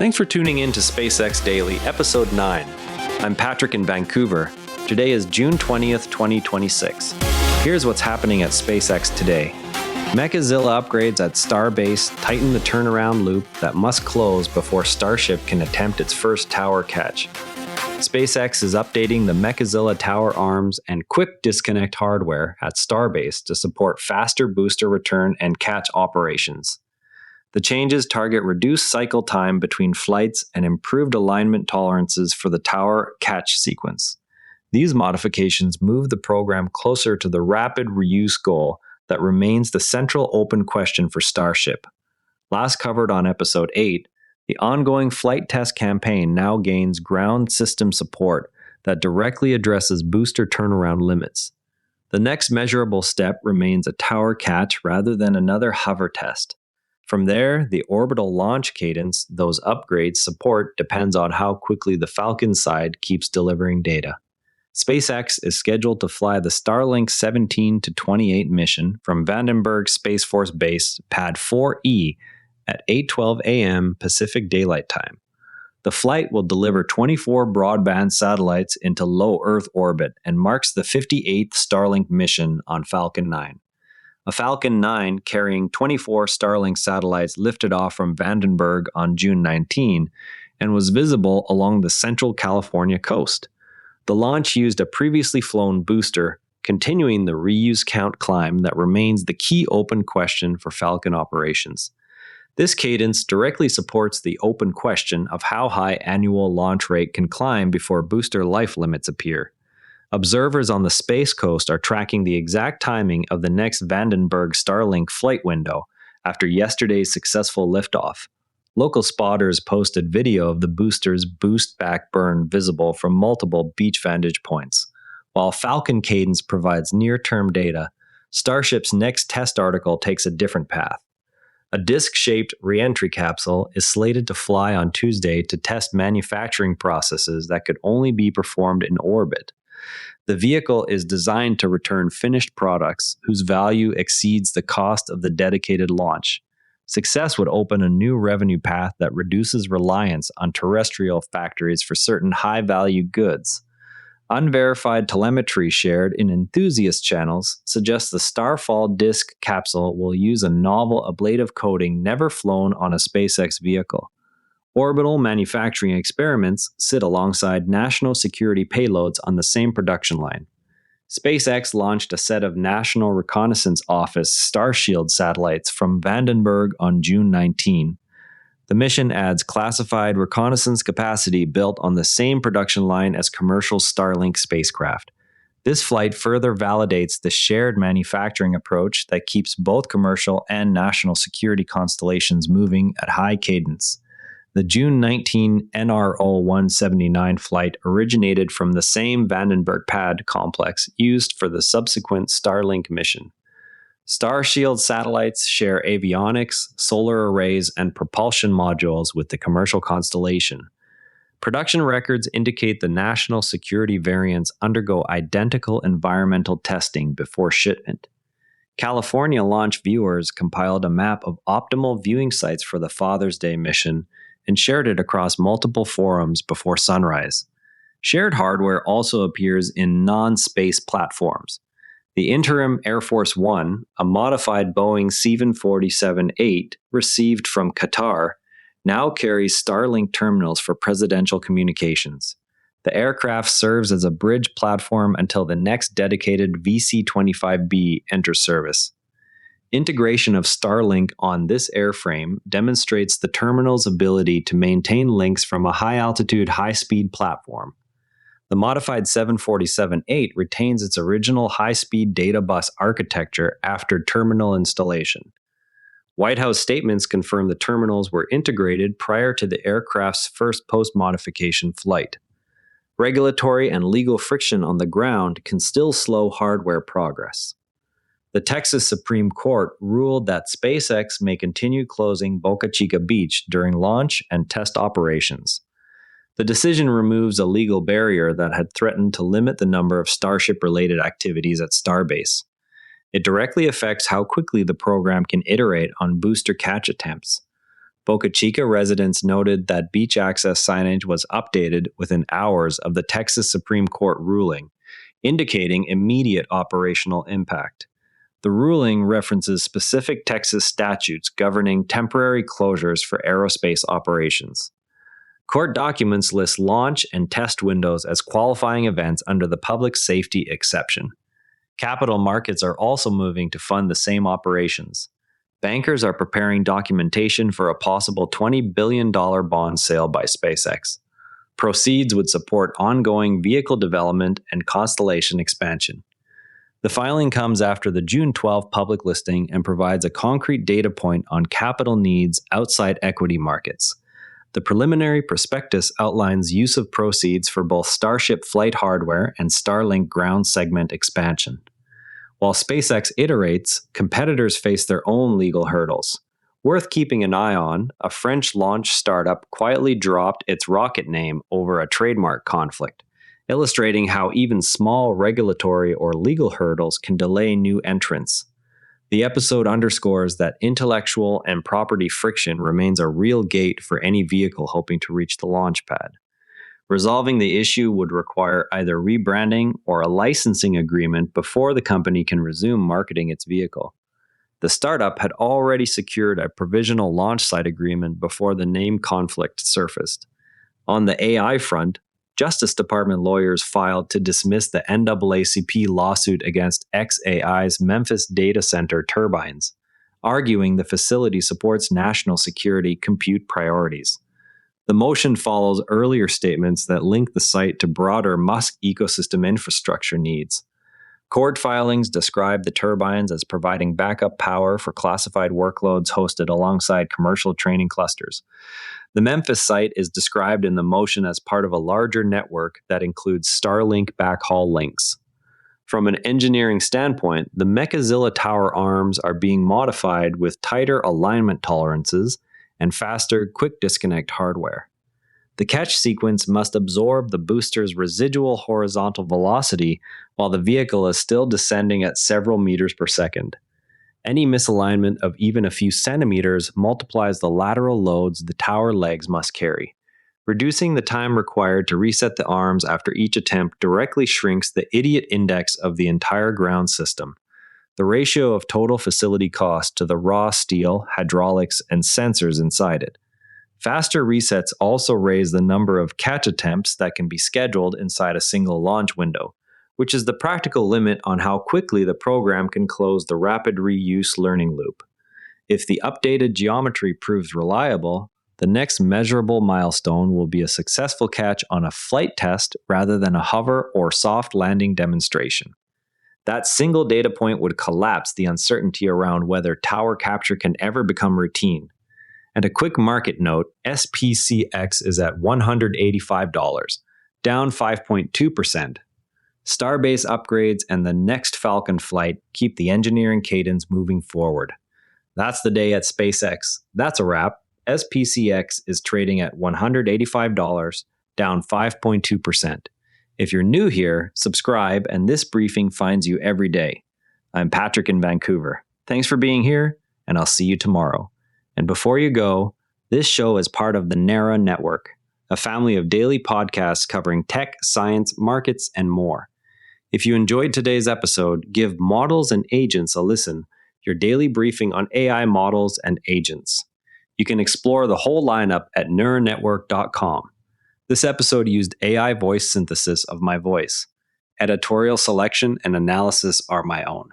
Thanks for tuning in to SpaceX Daily, Episode 9. I'm Patrick in Vancouver. Today is June 20th, 2026. Here's what's happening at SpaceX today. Mechazilla upgrades at Starbase tighten the turnaround loop that must close before Starship can attempt its first tower catch. SpaceX is updating the Mechazilla tower arms and quick disconnect hardware at Starbase to support faster booster return and catch operations. The changes target reduced cycle time between flights and improved alignment tolerances for the tower catch sequence. These modifications move the program closer to the rapid reuse goal that remains the central open question for Starship. Last covered on Episode 8, the ongoing flight test campaign now gains ground system support that directly addresses booster turnaround limits. The next measurable step remains a tower catch rather than another hover test. From there, the orbital launch cadence those upgrades support depends on how quickly the Falcon side keeps delivering data. SpaceX is scheduled to fly the Starlink 17 to 28 mission from Vandenberg Space Force Base, Pad 4E, at 8:12 a.m. Pacific Daylight Time. The flight will deliver 24 broadband satellites into low Earth orbit and marks the 58th Starlink mission on Falcon 9. A Falcon 9 carrying 24 Starlink satellites lifted off from Vandenberg on June 19 and was visible along the central California coast. The launch used a previously flown booster, continuing the reuse count climb that remains the key open question for Falcon operations. This cadence directly supports the open question of how high annual launch rate can climb before booster life limits appear. Observers on the Space Coast are tracking the exact timing of the next Vandenberg Starlink flight window after yesterday's successful liftoff. Local spotters posted video of the booster's boost back burn visible from multiple beach vantage points. While Falcon cadence provides near-term data, Starship's next test article takes a different path. A disc-shaped re-entry capsule is slated to fly on Tuesday to test manufacturing processes that could only be performed in orbit. The vehicle is designed to return finished products whose value exceeds the cost of the dedicated launch. Success would open a new revenue path that reduces reliance on terrestrial factories for certain high-value goods. Unverified telemetry shared in enthusiast channels suggests the Starfall disc capsule will use a novel ablative coating never flown on a SpaceX vehicle. Orbital manufacturing experiments sit alongside national security payloads on the same production line. SpaceX launched a set of National Reconnaissance Office Starshield satellites from Vandenberg on June 19. The mission adds classified reconnaissance capacity built on the same production line as commercial Starlink spacecraft. This flight further validates the shared manufacturing approach that keeps both commercial and national security constellations moving at high cadence. The June 19 NRO-179 flight originated from the same Vandenberg pad complex used for the subsequent Starlink mission. Starshield satellites share avionics, solar arrays, and propulsion modules with the commercial constellation. Production records indicate the national security variants undergo identical environmental testing before shipment. California launch viewers compiled a map of optimal viewing sites for the Father's Day mission and shared it across multiple forums before sunrise. Shared hardware also appears in non-space platforms. The interim Air Force One, a modified Boeing 747-8 received from Qatar, now carries Starlink terminals for presidential communications. The aircraft serves as a bridge platform until the next dedicated VC-25B enters service. Integration of Starlink on this airframe demonstrates the terminal's ability to maintain links from a high-altitude, high-speed platform. The modified 747-8 retains its original high-speed data bus architecture after terminal installation. White House statements confirm the terminals were integrated prior to the aircraft's first post-modification flight. Regulatory and legal friction on the ground can still slow hardware progress. The Texas Supreme Court ruled that SpaceX may continue closing Boca Chica Beach during launch and test operations. The decision removes a legal barrier that had threatened to limit the number of Starship-related activities at Starbase. It directly affects how quickly the program can iterate on booster catch attempts. Boca Chica residents noted that beach access signage was updated within hours of the Texas Supreme Court ruling, indicating immediate operational impact. The ruling references specific Texas statutes governing temporary closures for aerospace operations. Court documents list launch and test windows as qualifying events under the public safety exception. Capital markets are also moving to fund the same operations. Bankers are preparing documentation for a possible $20 billion bond sale by SpaceX. Proceeds would support ongoing vehicle development and constellation expansion. The filing comes after the June 12 public listing and provides a concrete data point on capital needs outside equity markets. The preliminary prospectus outlines use of proceeds for both Starship flight hardware and Starlink ground segment expansion. While SpaceX iterates, competitors face their own legal hurdles. Worth keeping an eye on, a French launch startup quietly dropped its rocket name over a trademark conflict, illustrating how even small regulatory or legal hurdles can delay new entrants. The episode underscores that intellectual and property friction remains a real gate for any vehicle hoping to reach the launch pad. Resolving the issue would require either rebranding or a licensing agreement before the company can resume marketing its vehicle. The startup had already secured a provisional launch site agreement before the name conflict surfaced. On the AI front, Justice Department lawyers filed to dismiss the NAACP lawsuit against xAI's Memphis data center turbines, arguing the facility supports national security compute priorities. The motion follows earlier statements that link the site to broader Musk ecosystem infrastructure needs. Court filings describe the turbines as providing backup power for classified workloads hosted alongside commercial training clusters. The Memphis site is described in the motion as part of a larger network that includes Starlink backhaul links. From an engineering standpoint, the Mechazilla tower arms are being modified with tighter alignment tolerances and faster quick disconnect hardware. The catch sequence must absorb the booster's residual horizontal velocity while the vehicle is still descending at several meters per second. Any misalignment of even a few centimeters multiplies the lateral loads the tower legs must carry. Reducing the time required to reset the arms after each attempt directly shrinks the idiot index of the entire ground system. The ratio of total facility cost to the raw steel, hydraulics, and sensors inside it. Faster resets also raise the number of catch attempts that can be scheduled inside a single launch window, which is the practical limit on how quickly the program can close the rapid reuse learning loop. If the updated geometry proves reliable, the next measurable milestone will be a successful catch on a flight test rather than a hover or soft landing demonstration. That single data point would collapse the uncertainty around whether tower capture can ever become routine. And a quick market note, SPCX is at $185, down 5.2%. Starbase upgrades and the next Falcon flight keep the engineering cadence moving forward. That's the day at SpaceX. That's a wrap. SPCX is trading at $185, down 5.2%. If you're new here, subscribe, and this briefing finds you every day. I'm Patrick in Vancouver. Thanks for being here, and I'll see you tomorrow. And before you go, this show is part of the NARA Network, a family of daily podcasts covering tech, science, markets, and more. If you enjoyed today's episode, give Models and Agents a listen, your daily briefing on AI models and agents. You can explore the whole lineup at neuronetwork.com. This episode used AI voice synthesis of my voice. Editorial selection and analysis are my own.